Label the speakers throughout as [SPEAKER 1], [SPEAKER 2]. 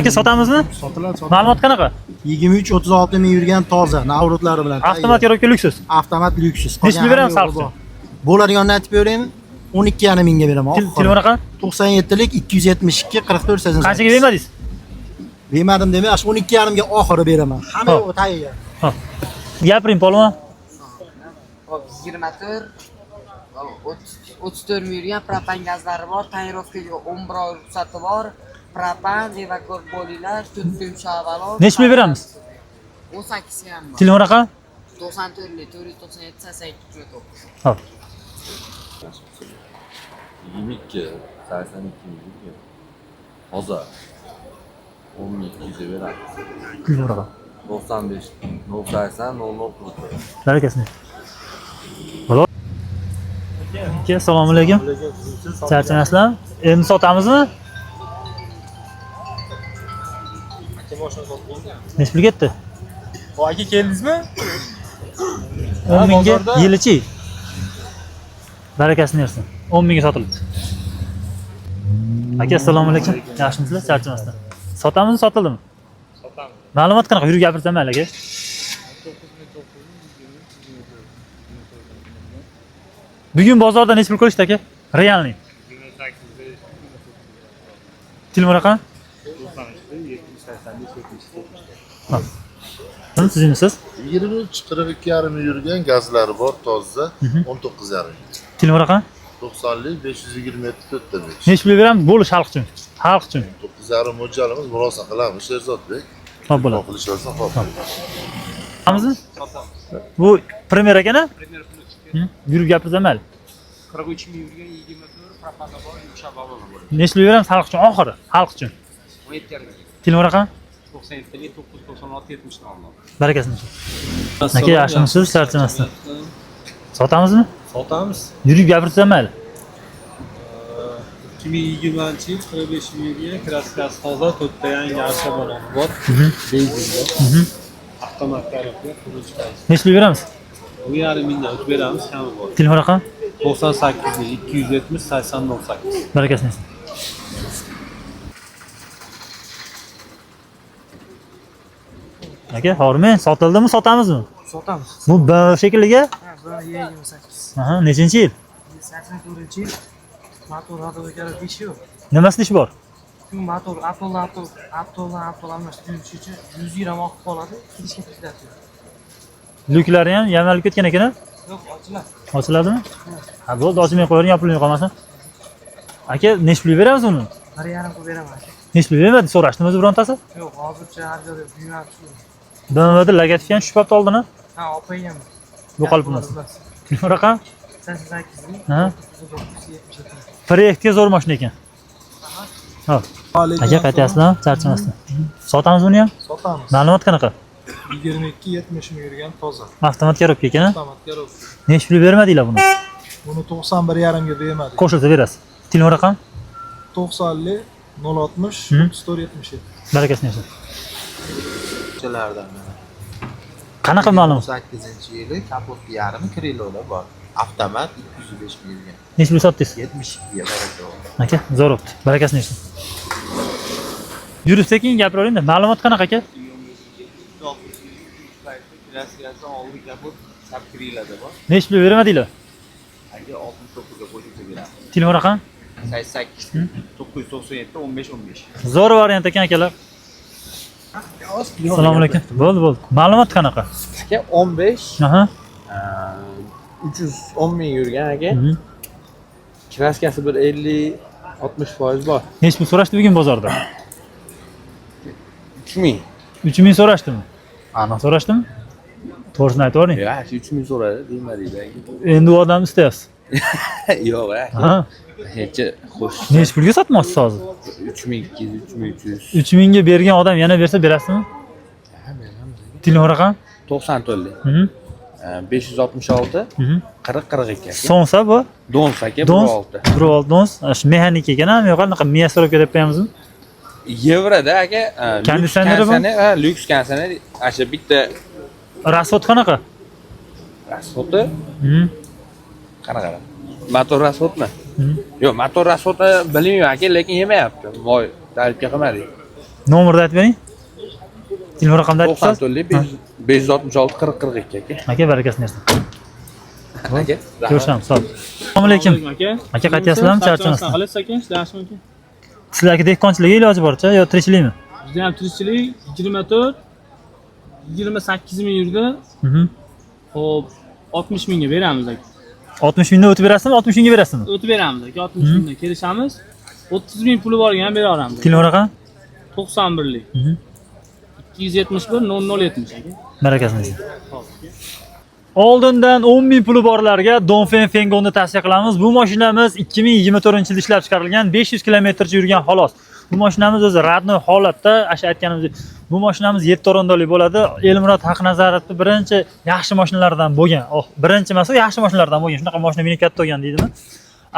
[SPEAKER 1] Aka sotamizmi?
[SPEAKER 2] Sotiladi.
[SPEAKER 1] Ma'lumot qanaqa?
[SPEAKER 2] 23-36 ming yurgan toza, navrotlari bilan.
[SPEAKER 1] Avtomat yo'lga lyuksiz.
[SPEAKER 2] Avtomat lyuksiz.
[SPEAKER 1] Nechta beramiz salqin?
[SPEAKER 2] Bo'ladiganini aytib beraymi? 12,5 mingga beraman.
[SPEAKER 1] Telefon raqam?
[SPEAKER 2] 97lik 272 44 88.
[SPEAKER 1] Qanchaga bermadingiz?
[SPEAKER 2] Bermadim demay, 12,5 ga oxiri beraman. Hamma tayyor.
[SPEAKER 1] Ha. Gapiring polvon.
[SPEAKER 3] 24 34 ming yurgan propan gazlari bor, tayyorlovkaga 11 oy ruxsati bor. Propan, evakor bolilar, tutdim shavalon.
[SPEAKER 1] Nechta beramiz?
[SPEAKER 3] 18 ga ham bor.
[SPEAKER 1] Telefon raqam?
[SPEAKER 3] 94 497 88
[SPEAKER 1] Ha.
[SPEAKER 4] 22, 82 milyon. Hozir 10 ming 200 beradi.
[SPEAKER 1] Telefon raqam.
[SPEAKER 4] 95, 080, 00.
[SPEAKER 1] Barakasini. Halo. Aka, assalomu alaykum. Charchamasizlarmi? Endi sotamizmi? Nech pul ketdi?
[SPEAKER 5] Aka keldingizmi?
[SPEAKER 1] 10 mingga yilichi. Barakasini bersin. 10 mingga sotilibdi. Aka, assalomu alaykum. Yaxshimisizlar? Charchamasizlar. Sotamizmi, sotildimi?
[SPEAKER 5] Sotamiz.
[SPEAKER 1] Ma'lumot qanaqa? Yurib gapirsam mayli aka. Bugun bozorda nech pul qo'yishdi aka? Realniy.
[SPEAKER 5] 28
[SPEAKER 1] Telefon raqam?
[SPEAKER 5] 90
[SPEAKER 1] Ha. Sizmisiz?
[SPEAKER 6] 23-42,5 yurgan gazlari bor toza 19,5.
[SPEAKER 1] Telefon raqam?
[SPEAKER 6] 90lik 527 4
[SPEAKER 1] Nech pul beramiz? Bo'lish xalq uchun. Xalq uchun.
[SPEAKER 6] 9,5 mo'ljalimiz murosa qilamiz Sherzodbek.
[SPEAKER 1] Xo'p bo'ladi.
[SPEAKER 6] Qilish olsa xo'p.
[SPEAKER 1] Tamizmi? Bu primer ekana? Yurib gapirsam mayli.
[SPEAKER 5] 43 ming yurgan 24 propanda bor, yumshoq balon bor.
[SPEAKER 1] Nech pul beramiz xalq uchun oxiri? Xalq uchun.
[SPEAKER 5] 17 yarim.
[SPEAKER 1] Telefon raqam?
[SPEAKER 5] 97 996 70 olmoq.
[SPEAKER 1] Barakasini. Aka, yaxshimisiz? Charchamasdan. Sotamizmi?
[SPEAKER 5] Sotamiz.
[SPEAKER 1] Yurib gapirsam mayli.
[SPEAKER 5] 2020-yil 45 ming yurgan kraskasi hozir to'rtta yangi archa baloni bor. Benzinda. Avtomat tarafga qurilish.
[SPEAKER 1] Nech pul beramiz?
[SPEAKER 5] 1,5 mingdan o'tib beramiz, kami bor.
[SPEAKER 1] Telefon raqam?
[SPEAKER 5] 98 ming 270 8098.
[SPEAKER 1] Barakasini. Aka, hormen sotildimi, sotamizmi?
[SPEAKER 2] Sotamiz.
[SPEAKER 1] Bu shekilliga?
[SPEAKER 2] Ha, 28.
[SPEAKER 1] Aha, nechinchi yil?
[SPEAKER 2] 84-yil. Motor radioga ishi yo'q.
[SPEAKER 1] Nimasi ish bor?
[SPEAKER 2] Shu motor Apple almashtirish uchun 100 yil ham oqib qoladi. Kirishga tuzatadi.
[SPEAKER 1] Lyuklari ham yamalib ketgan ekan-a?
[SPEAKER 2] Yo'q, ochiladi.
[SPEAKER 1] Ochiladimi? Ha, bo'ldi, ochmay qo'yaring, yopilmay qolmasin. Aka, nech pul beramiz uni?
[SPEAKER 2] 1,5 pul beraman aka.
[SPEAKER 1] Nech pul bermadi? So'rashdimi o'zi birontasi?
[SPEAKER 2] Yo'q, hozircha har joyda buyuradi shu.
[SPEAKER 1] BMWda Logatif ham tushibdi oldini.
[SPEAKER 2] Ha, opayam.
[SPEAKER 1] Yo'qolib emas. Telefon raqam?
[SPEAKER 2] 88 ming.
[SPEAKER 1] Ha.
[SPEAKER 2] 977.
[SPEAKER 1] Proyektga zo'r mashina ekan. Ha. Aka, qaytyapsizlarmi? Charchamasdan. Sotamiz uni ham?
[SPEAKER 2] Sotamiz.
[SPEAKER 1] Ma'lumot qanaqa?
[SPEAKER 2] 22-70 ming yurgan toza.
[SPEAKER 1] Avtomat korobka ekan-a?
[SPEAKER 2] Avtomatga ro'p.
[SPEAKER 1] Nech pul bermadinglar buni?
[SPEAKER 2] Buni 91,5 ga bermadik.
[SPEAKER 1] Qo'shilsa berasiz. Telefon raqam?
[SPEAKER 2] 90li 060 3477.
[SPEAKER 1] Barakasini bersin.
[SPEAKER 7] Lardan
[SPEAKER 1] Qanaqa ma'lum?
[SPEAKER 7] 8-yili kapot yarmi krilolar bor. Avtomat 205 ming yurgan.
[SPEAKER 1] Nech pul sotdingiz?
[SPEAKER 7] 72 ga baraka bor.
[SPEAKER 1] Aka, zo'r o'tdi. Barakasini bersin. Yurib sekin gapiravering-da. Ma'lumot qanaqa aka?
[SPEAKER 7] Klassiyasi oldi kapot sab krilada bor.
[SPEAKER 1] Nech pul bermadinglar?
[SPEAKER 7] Aka 69 ga qo'shimcha beramiz.
[SPEAKER 1] Telefon raqam?
[SPEAKER 7] 88 997 15 15.
[SPEAKER 1] Zo'r variant ekan akalar. Assalomu alaykum. Bo'ldi. Ma'lumot qanaqa?
[SPEAKER 7] Aka 15
[SPEAKER 1] Aha.
[SPEAKER 7] 310 ming yurgan aka. Kraskasi bir 50-60% bor.
[SPEAKER 1] Nech pul so'rashdi bugun bozorda?
[SPEAKER 7] 3 ming.
[SPEAKER 1] 3000 so'rashdimi? Ana so'rashdimi? To'g'risini aytavering.
[SPEAKER 7] Ya, 3 ming so'radi, deymadinglar.
[SPEAKER 1] Endi u odam istayapsiz.
[SPEAKER 7] Yo'q, aka.
[SPEAKER 1] Ha.
[SPEAKER 7] Hech qo'sh.
[SPEAKER 1] Nech pulga sotmoqchisiz hozir?
[SPEAKER 7] 3200, 3300.
[SPEAKER 1] 3000 ga bergan odam yana bersa berasizmi? Telefon raqam?
[SPEAKER 7] 94lik. 566
[SPEAKER 1] Mhm.
[SPEAKER 7] 40 42 aka.
[SPEAKER 1] Sonsa bu?
[SPEAKER 7] Dons aka,
[SPEAKER 1] Dons.
[SPEAKER 7] 16.
[SPEAKER 1] Brol Dons. Shu mexanik ekan-a, yo'q, anaqa miya so'rab ketyapmizmi?
[SPEAKER 7] Yevroda aka,
[SPEAKER 1] Konditsioneri bor?
[SPEAKER 7] lyuks konditsioner, asha bitta
[SPEAKER 1] Rasxod qanaqa?
[SPEAKER 7] rasxoti
[SPEAKER 1] Mhm.
[SPEAKER 7] qanaqa? Motor rasxotmi?
[SPEAKER 1] Mhm.
[SPEAKER 7] Yo'q, motor rasxoti bilmayman aka, lekin yemayapti. Voy, tarifga qilmadik.
[SPEAKER 1] Nomerni aytib bering. Telefon raqamini aytib berasiz?
[SPEAKER 7] 94 566 40 42 aka.
[SPEAKER 1] Aka barakasini bersin.
[SPEAKER 7] Aka.
[SPEAKER 1] Ko'rishamiz. Sog'. Assalomu alaykum. Aka qaytyapsizlarmi? Charchamasdan.
[SPEAKER 5] Xalas aka, ishlash mumkin.
[SPEAKER 1] Sizlarga dehqonchilik iloji bor-cha yo tirikchilikmi?
[SPEAKER 5] Bizda ham tirikchilik 24 28 ming yurdi. Xo'p, 60 mingga beramiz aka.
[SPEAKER 1] 60 mingdan o'tib berasizmi? 60 mingga berasizmi?
[SPEAKER 5] O'tib beramiz aka, 60 mingdan kelishamiz. 30 ming puli borga ham bera olamiz.
[SPEAKER 1] Telefon raqam?
[SPEAKER 5] 91lik. 271 0070 aka.
[SPEAKER 1] Barakasini bersin. Oldindan 10 ming puli borlarga Dongfeng Fengonni tavsiya qilamiz. Bu mashinamiz 2024-yilda ishlab chiqarilgan, 500 kilometrcha yurgan xolos. Bu mashinamiz o'zi radnoy holatda, aytganimizdek, bu mashinamiz 7 o'rinli bo'ladi. Elmurod Haqnazarovning birinchi yaxshi mashinalardan bo'lgan. Birinchi emas, yaxshi mashinalardan bo'lgan. Shunaqa mashina meni katta olgan deydimi?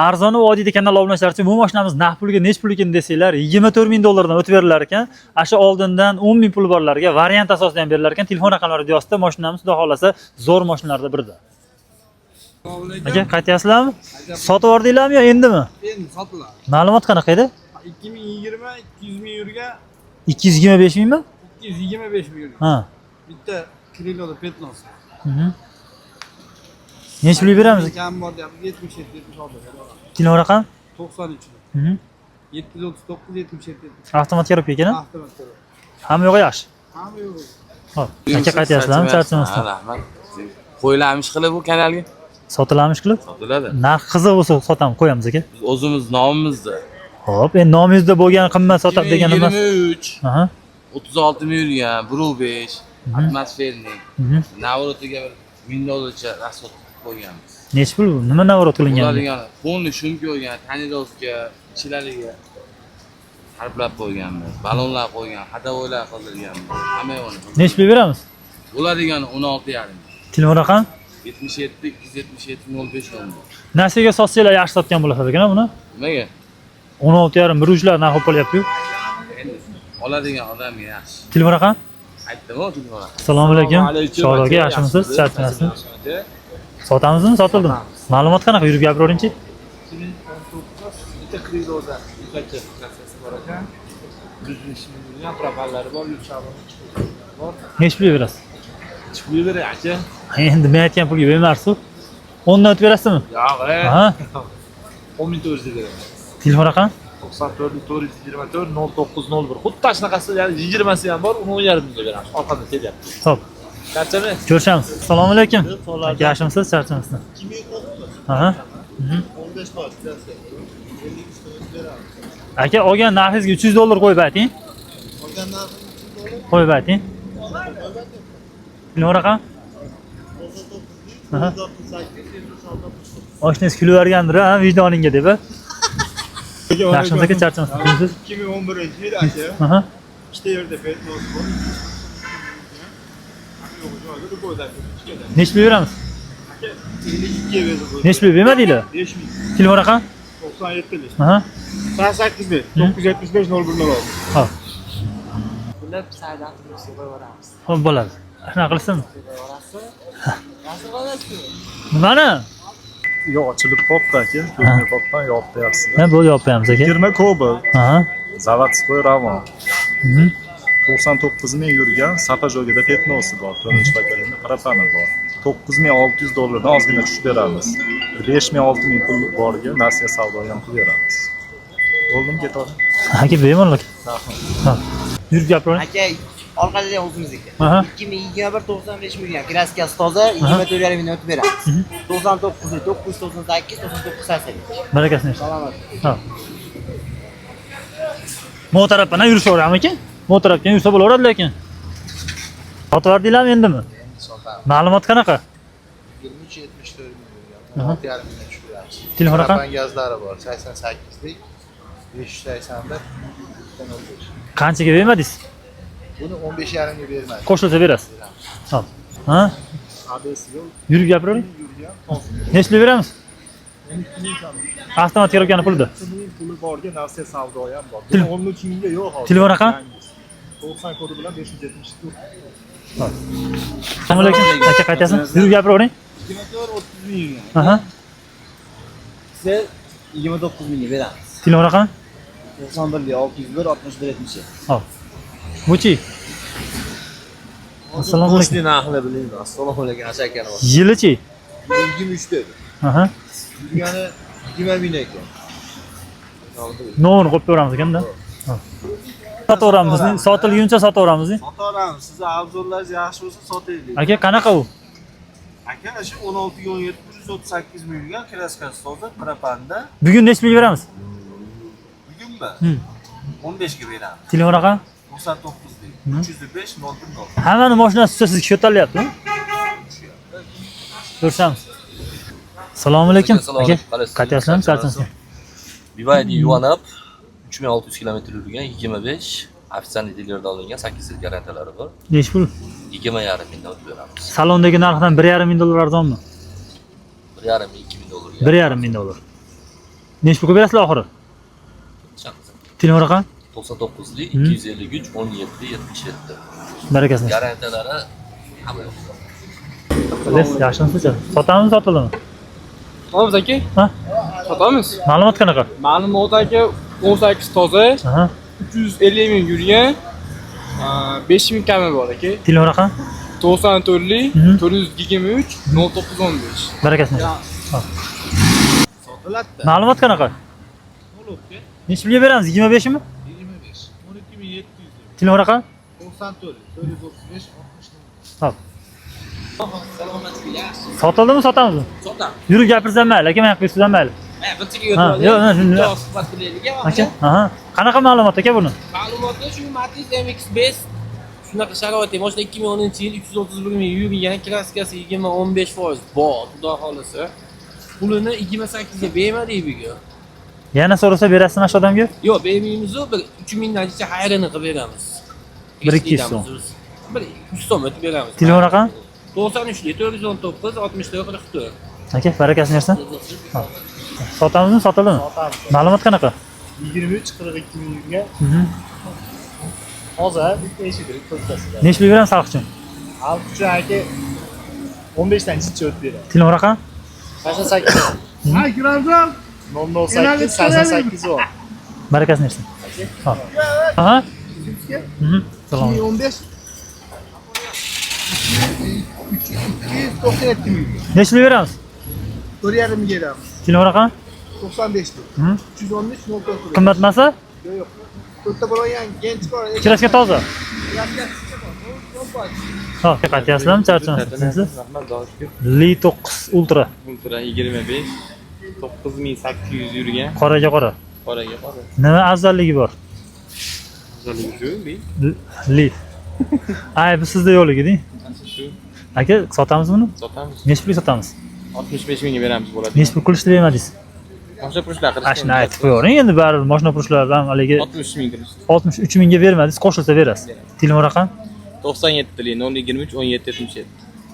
[SPEAKER 1] Arzoni vodiyda kanal obunachilarcha bu mashinamiz naqd pulga nech pul ekan desanglar, 24 ming dollardan o'tib berilar ekan. Asha oldindan 10 ming pul borlarga variant asosida ham berilar ekan. Telefon raqamlari yozsa, mashinamiz xudo xolasa zo'r mashinalardan biridir. Aka, qaytyapsizlarmi? Sotib yordinglarmi yo endimi?
[SPEAKER 5] Endi sotiladi.
[SPEAKER 1] Ma'lumot qanaqa edi?
[SPEAKER 5] 2020 200 ming yurga
[SPEAKER 1] 225 mingmi?
[SPEAKER 5] 225 ming yurga.
[SPEAKER 1] Ha.
[SPEAKER 5] Bitta Kriloda Petnos.
[SPEAKER 1] Nech pulga beramiz?
[SPEAKER 5] Kam bor deyapmiz 77 76.
[SPEAKER 1] Telefon raqam?
[SPEAKER 5] 93. 739 77.
[SPEAKER 1] Avtomat ko'rib ekan-a?
[SPEAKER 5] Avtomat.
[SPEAKER 1] Hamma yo'q yaxshi.
[SPEAKER 5] Hamma yo'q.
[SPEAKER 1] Xo'p, aka qaytyapsizlarmi? Charchamasdan.
[SPEAKER 4] Rahmat. Qo'yilamish qilib bu kanalga.
[SPEAKER 1] Sotilamish qilib?
[SPEAKER 4] Sotiladi.
[SPEAKER 1] Narx qiziq bo'lsa sotamiz, qo'yamiz aka.
[SPEAKER 4] Biz o'zimiz nomimizda.
[SPEAKER 1] Xo'p, endi nomingizda bo'lgan qimmat sotadi degan emas.
[SPEAKER 4] 23.
[SPEAKER 1] Aha.
[SPEAKER 4] 36 ming yurgan, 1.5 atmosfernik. Navrotiga $1000 rasxod qo'yganmiz.
[SPEAKER 1] Nech pul bu? Nima navorot qilingan?
[SPEAKER 4] Bo'ladigan fonni shumka qo'ygan, tonirovka, ichilariga harblab qo'yganmiz, ballonlar qo'ygan, hadavoylar qildirganmiz. Hamma yo'qni.
[SPEAKER 1] Nech pul beramiz?
[SPEAKER 4] Bo'ladigan 16,5.
[SPEAKER 1] Telefon raqam?
[SPEAKER 4] 77 277 05 10.
[SPEAKER 1] Nasiyaga sotsanglar yaxshi sotgan bo'ladi ekan buni.
[SPEAKER 4] Nimaga?
[SPEAKER 1] 16,5 bir ujlar narx qo'yapti-yu.
[SPEAKER 4] Endi oladigan odam yaxshi.
[SPEAKER 1] Telefon raqam?
[SPEAKER 4] Aytdim-ku telefon raqam.
[SPEAKER 1] Assalomu alaykum. Shohroga yaxshimisiz? Charchamasizmi? Sotamizmi, sotildimi? Ma'lumot qanaqa? Yurib gapiravering-chi.
[SPEAKER 5] 2019 bitta Kriloda katta klassasi bor ekan. 120 ming propallari bor, yurtchaboni bor.
[SPEAKER 1] Nech pulga berasiz?
[SPEAKER 5] Chiqib beray aka.
[SPEAKER 1] Endi men aytgan pulga bermarsiz. 10 dan o'tib berasizmi?
[SPEAKER 5] Yo'q,
[SPEAKER 1] Ha?
[SPEAKER 5] 10400 beraman.
[SPEAKER 1] Telefon raqam?
[SPEAKER 5] 94 424 0901. Xuddi shunaqasi, ya'ni 20si ham bor, uni 10,5 mingga beramiz. Orqadan kelyapti.
[SPEAKER 1] Xo'p.
[SPEAKER 5] Charchami?
[SPEAKER 1] Ko'rishamiz. Assalomu alaykum. Aka, yaxshimisiz? Charchamasdan. Aha.
[SPEAKER 6] 15 foiz.
[SPEAKER 1] Aka, olgan narxingizga $300 qo'yib ayting.
[SPEAKER 6] Olgan narximiz
[SPEAKER 1] Qo'yib ayting. Telefon raqam? Aha. Oshnangiz kulib yuborgandir, ha, vijdoningga deb. Yaxshimisiz aka, charchamasdan.
[SPEAKER 5] 2011-yil aka.
[SPEAKER 1] Aha.
[SPEAKER 5] Ikkita yerda Petnos bor.
[SPEAKER 1] Nech pul beramiz?
[SPEAKER 5] 52 ga berdi.
[SPEAKER 1] Nech pul bermadinglar?
[SPEAKER 5] 5 ming.
[SPEAKER 1] Telefon raqam?
[SPEAKER 5] 97 lik.
[SPEAKER 1] Aha.
[SPEAKER 5] 88 lik. 975 01 oldi.
[SPEAKER 1] Hop.
[SPEAKER 3] Bular saydan turibsiz qo'yaveramiz.
[SPEAKER 1] Xo'p bo'ladi. Shunaqa qilsinmi?
[SPEAKER 3] Qo'yaverasiz. Yaxshi qilasiz.
[SPEAKER 1] Nimani?
[SPEAKER 8] Yo'q, ochilib qolibdi aka. Ko'rmay qolibman, yopib beryapsizlar.
[SPEAKER 1] Ha, bu yopib qo'yamiz aka.
[SPEAKER 8] 20 Cobalt,
[SPEAKER 1] Aha.
[SPEAKER 8] Zavodskoy Ravon.
[SPEAKER 1] Mhm.
[SPEAKER 8] 99 ming yurgan, sapajogida Petnosi bor, birinchi pakalini propani bor. $9600 dan ozgina tushib beramiz. 5,000 ming pul borga Nasiya savdoga ham pul beramiz. Bo'ldimi, ketaver.
[SPEAKER 1] Aka, bemalol aka. Ha. Yurib gapiravering.
[SPEAKER 3] Aka, orqada o'zimizniki.
[SPEAKER 1] Aha.
[SPEAKER 3] 2021 95 million kraskasi toza, 24,5 mingdan o'tib beramiz. 99 998 9980.
[SPEAKER 1] Barakasini bersin.
[SPEAKER 3] Salomat.
[SPEAKER 1] Ha. Mo'tarafdan yurishaveramiz aka. Mo'tarafdan yursa bo'laveradi lekin. Sotib yordinglarmi endimi? Ma'lumot qanaqa?
[SPEAKER 6] 23-74 ming yurgan.
[SPEAKER 1] Aha.
[SPEAKER 6] 6,5 mingdan tushib beramiz.
[SPEAKER 1] Telefon raqam?
[SPEAKER 6] Propan gazlari bor. 88 lik. 581 05.
[SPEAKER 1] Qanchaga bermadingiz?
[SPEAKER 6] Buni 15,5 ga bermaydi.
[SPEAKER 1] Qo'shilsa berasiz. Hop. Ha?
[SPEAKER 8] ABS yo'l
[SPEAKER 1] Yurib gapiravering.
[SPEAKER 8] yurgan.
[SPEAKER 1] Nech pul beramiz? Avtomat kirib pulda.
[SPEAKER 8] Puli borga Nasiya savdoga ham bor.
[SPEAKER 1] Tel-
[SPEAKER 8] 13 mingga yo'q hozir.
[SPEAKER 1] Telefon raqam?
[SPEAKER 8] 90 kodi bilan 574.
[SPEAKER 1] Assalomu alaykum. Aka, qaytyapsiz? Yurib gapiravering.
[SPEAKER 5] 24 30 ming yurgan.
[SPEAKER 1] Aha.
[SPEAKER 5] Siz 29 mingga beramiz.
[SPEAKER 1] Telefon raqam?
[SPEAKER 5] 91 601 61 77.
[SPEAKER 1] Hop. Buchi. Assalomu alaykum.
[SPEAKER 6] narxini bilmayman. Assalomu alaykum aka akani bor.
[SPEAKER 1] Yilichi.
[SPEAKER 6] 23 dedi.
[SPEAKER 1] Aha.
[SPEAKER 6] Yurgani 20 ming ekan.
[SPEAKER 1] Nonni qo'yib beramiz ekanda. Sotaveramiz, sotilguncha sotaveramiz.
[SPEAKER 6] Sotaveramiz. Sizni arzonlaringiz yaxshi bo'lsa sotaylik.
[SPEAKER 1] Aka, qanaqa u?
[SPEAKER 6] Aka, shu 16 ga 17 138 ming yurgan kraskasi toza propanda.
[SPEAKER 1] Bugun necha pulga beramiz?
[SPEAKER 6] Bugunmi? 15 ga beramiz.
[SPEAKER 1] Telefon raqam?
[SPEAKER 6] 99 deydi. 305 010.
[SPEAKER 1] Hammani mashinasi ustida sizga ko'tarilyaptimi? Ko'rsamiz. Assalomu alaykum. Aka, qaytyapsizmi? Qaytyapsizmi?
[SPEAKER 9] BYD yuvanib 3600 km yurgan 25 ofitsialniy dilerdan olingan 8 yil garantiyalari bor.
[SPEAKER 1] Necha pul?
[SPEAKER 9] 20,5 mingdan o'tib beramiz.
[SPEAKER 1] Salondagi narxdan 1,5 ming dollar arzonmi?
[SPEAKER 9] 1,5 ming 2 ming dollarga.
[SPEAKER 1] 1,5 ming dollar. Necha pulga berasizlar oxiri? Telefon raqam?
[SPEAKER 9] 99 lik 253 17 77.
[SPEAKER 1] Barakasini.
[SPEAKER 9] Garantiyalari hamma yo'q.
[SPEAKER 1] Biz yaxshimisiz? Sotamizmi, sotildimi?
[SPEAKER 7] Olamiz aka.
[SPEAKER 1] Ha?
[SPEAKER 7] Sotamiz.
[SPEAKER 1] Ma'lumot qanaqa?
[SPEAKER 7] Ma'lumot aka 18 toza,
[SPEAKER 1] Aha.
[SPEAKER 7] 350 ming yurgan, 5 ming kami bor aka.
[SPEAKER 1] Telefon raqam?
[SPEAKER 7] 94 lik 423 0915.
[SPEAKER 1] Barakasini.
[SPEAKER 6] Sotiladida.
[SPEAKER 1] Ma'lumot qanaqa?
[SPEAKER 6] To'liqga
[SPEAKER 1] Necha pulga beramiz? 25 mi?
[SPEAKER 6] 25. 12700.
[SPEAKER 1] Telefon raqam?
[SPEAKER 6] 94 435 60.
[SPEAKER 1] Hop. Sotildimi, sotamizmi?
[SPEAKER 2] Sotamiz.
[SPEAKER 1] Yurib gapirsam mayli, aka, men qo'ysam mayli.
[SPEAKER 2] Bittaga
[SPEAKER 1] Ha, yo'q, shuni.
[SPEAKER 2] suhbat qilaylik.
[SPEAKER 1] Aka, aha. Qanaqa ma'lumot aka buni?
[SPEAKER 2] Ma'lumotda shu Matiz MX-5 shunaqa sharoitda mashina 2010-yil 331 ming yurgan, kraskasi 20-15% bor, xudo xolisa. Pulini 28 ga bermadik bugun.
[SPEAKER 1] Yana so'rasa berasizmi shu odamga?
[SPEAKER 2] Yo'q, bermaymiz, bir 3 mingdancha xayrini qilib beramiz.
[SPEAKER 1] 1-200 so'm.
[SPEAKER 2] Bir 3 so'm o'tib beramiz.
[SPEAKER 1] Telefon raqam?
[SPEAKER 2] 93 419 64 44.
[SPEAKER 1] Aka, barakasini bersin. Hop. Sotamizmi, sotildimi?
[SPEAKER 6] Sotamiz.
[SPEAKER 1] Ma'lumot qanaqa?
[SPEAKER 6] 23 42 ming yurgan.
[SPEAKER 1] Mhm.
[SPEAKER 6] Hozir bitta eshikda to'xtasizlar.
[SPEAKER 1] Necha pul beramiz xalq uchun?
[SPEAKER 6] Xalq uchun aka 15 dan chicha o'tib beradi.
[SPEAKER 1] Telefon raqam?
[SPEAKER 6] 88. Ha, kiramjon. 008 88 bor.
[SPEAKER 1] Barakasini bersin. Hop. Aha. Mhm. Salom.
[SPEAKER 6] 2015 297 ming.
[SPEAKER 1] Necha pul beramiz?
[SPEAKER 6] 4,5 ming beramiz.
[SPEAKER 1] Telefon raqam?
[SPEAKER 6] 95 ming.
[SPEAKER 1] Mhm.
[SPEAKER 6] 313 0
[SPEAKER 1] Qimmat emasmi?
[SPEAKER 6] Yo'q, yo'q. To'rtta bola yangi gench bor.
[SPEAKER 1] Kraska toza.
[SPEAKER 6] Kraska chicha bor.
[SPEAKER 1] Hop, qaytyapsizlarmi? Charchamayapsizmi?
[SPEAKER 7] Rahmat, Doshkent.
[SPEAKER 1] Li 9 Ultra.
[SPEAKER 7] Ultra 25 9800 yurgan,
[SPEAKER 1] Qoraga qora.
[SPEAKER 7] qoraga qora.
[SPEAKER 1] Nima afzalligi bor?
[SPEAKER 7] Zaligi shu,
[SPEAKER 1] Li. Ay, bu sizda yo'qligiding.
[SPEAKER 7] shu.
[SPEAKER 1] Aka, sotamiz buni?
[SPEAKER 7] Sotamiz.
[SPEAKER 1] Necha pulga sotamiz?
[SPEAKER 7] 65 mingga beramiz bo'ladi.
[SPEAKER 1] Necha pul qilishni bermadingiz?
[SPEAKER 7] Mashina pushlar
[SPEAKER 1] Ashna aytib qo'yavering, endi baribir mashina pushlardan haligi
[SPEAKER 7] 60 ming qilishdi.
[SPEAKER 1] 63 mingga bermadingiz, qo'shilsa berasiz. Telefon raqam?
[SPEAKER 7] 97 lik 023 17 77.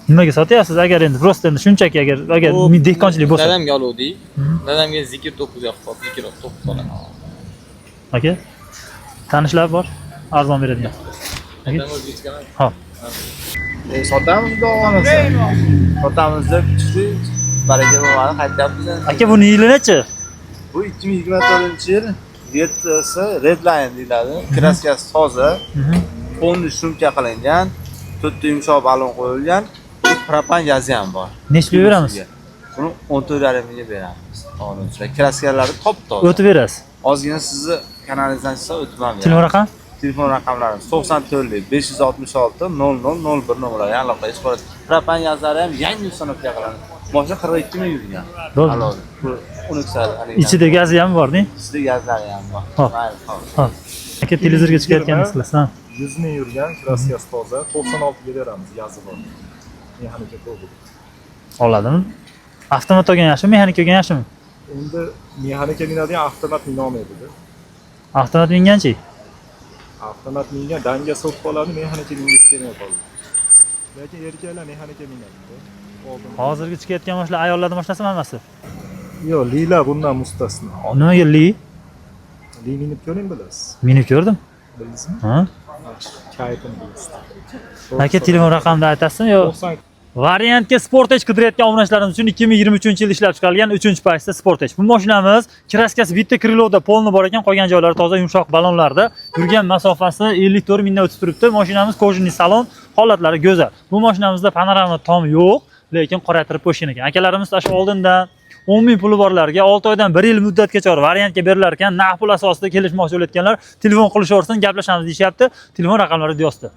[SPEAKER 1] Nimaga sotyapsiz? Agar endi prosta endi shunchaki agar dehqonchilik bo'lsa.
[SPEAKER 7] Dadamga oluvdik. Dadamga zikr 9 yoqib qoldi. Zikr 9 so'ragan.
[SPEAKER 1] Aka, tanishlar bor, arzon beradigan. Aka, hop.
[SPEAKER 6] Sotamiz davomida. Sotamiz deb chiqdi. Baraka bo'lmadi, qaytyapmiz.
[SPEAKER 1] Aka, buni yili nechi?
[SPEAKER 6] Bu 2024-yil versiyasi Redline deyiladi. Kraskasi toza. Fondi shumka qilingan, to'rtta yumshoq balon qo'yilgan, propan gazi ham bor.
[SPEAKER 1] Necha pul beramiz?
[SPEAKER 6] Buni 14,5 mingga beramiz. Qonunchilar kraskalari top-toza.
[SPEAKER 1] O'tib berasiz.
[SPEAKER 6] Ozgina sizni kanalizdan chiqsa o'tib ham
[SPEAKER 1] Telefon raqam?
[SPEAKER 6] Telefon raqamlarimiz 94 566 0001 nomeriga aloqa qilish kerak. Propan gazlari ham yangi sanoqga qiladi. Mashina 42 ming yurgan.
[SPEAKER 1] Bo'ldi.
[SPEAKER 6] Bu unuksal.
[SPEAKER 1] Ichida gazi ham bor-da.
[SPEAKER 6] Sizda gazlari ham bor.
[SPEAKER 1] Hop. Hop. Aka, televizorga chiqayotganingiz, ha.
[SPEAKER 8] 100 ming yurgan, kraskasi toza, 96 ga beramiz, gazi bor. Mexanika to'g'ri.
[SPEAKER 1] Oladimi? Avtomat olgan yaxshimi, mexanik olgan yaxshimi?
[SPEAKER 8] Endi mexanika minadigan avtomat minolmaydi-da.
[SPEAKER 1] Avtomat minganchi?
[SPEAKER 8] Avtomat mingan danga so'kib qoladi, mexanika mingisi kelmay qoladi. Lekin erkaklar mexanika minadi-da.
[SPEAKER 1] Hozirgi chiqayotgan mashinalar ayollarning mashinasimi hammasi?
[SPEAKER 8] Yo'q, Lila bundan mustasno.
[SPEAKER 1] Nimaga li?
[SPEAKER 8] Li minib ko'ring bilasiz.
[SPEAKER 1] Minib ko'rdim.
[SPEAKER 8] Bildingizmi?
[SPEAKER 1] Ha?
[SPEAKER 8] Kayfini bilasiz.
[SPEAKER 1] Aka, telefon raqamini aytasizmi yo? Variantga Sportage qidirayotgan obunachilarimiz uchun 2023-yil ishlab chiqarilgan 3-pakda Sportage. Bu mashinamiz kraskasi bitta kriloda polni bor ekan, qolgan joylari toza yumshoq balonlarda. Yurgan masofasi 54 mingdan o'tib turibdi. Mashinamiz kojniy salon, holatlari go'zal. Bu mashinamizda panorama tom yo'q, lekin qoraytirib qo'shgan ekan. Akalarimiz tash oldindan 10 ming puli borlarga 6 oydan 1 yil muddatgacha variantga berilar ekan. Naqd pul asosida kelishmoqchi bo'layotganlar telefon qilishaversin, gaplashamiz deyishyapti. Telefon raqamlari yozdi.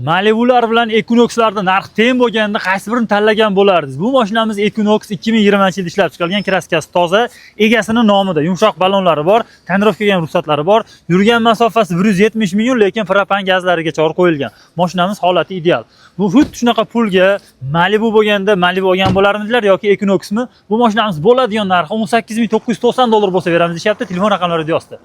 [SPEAKER 1] Malibular bilan Equinox'larda narx teng bo'lganda qaysi birini tanlagan bo'lardingiz? Bu mashinamiz Equinox 2020-yilda ishlab chiqarilgan, kraskasi toza, egasini nomida, yumshoq balonlari bor, tonirovkaga ham ruxsatlari bor. Yurgan masofasi 170 ming, lekin propan gazlarigacha olib qo'yilgan. Mashinamiz holati ideal. Bu xuddi shunaqa pulga Malibu bo'lganda Malibu olgan bo'larmidinglar yoki Equinoxmi? Bu mashinamiz bo'ladigan narxi $18,990 bo'lsa beramiz deyapti. Telefon raqamlari yozdi.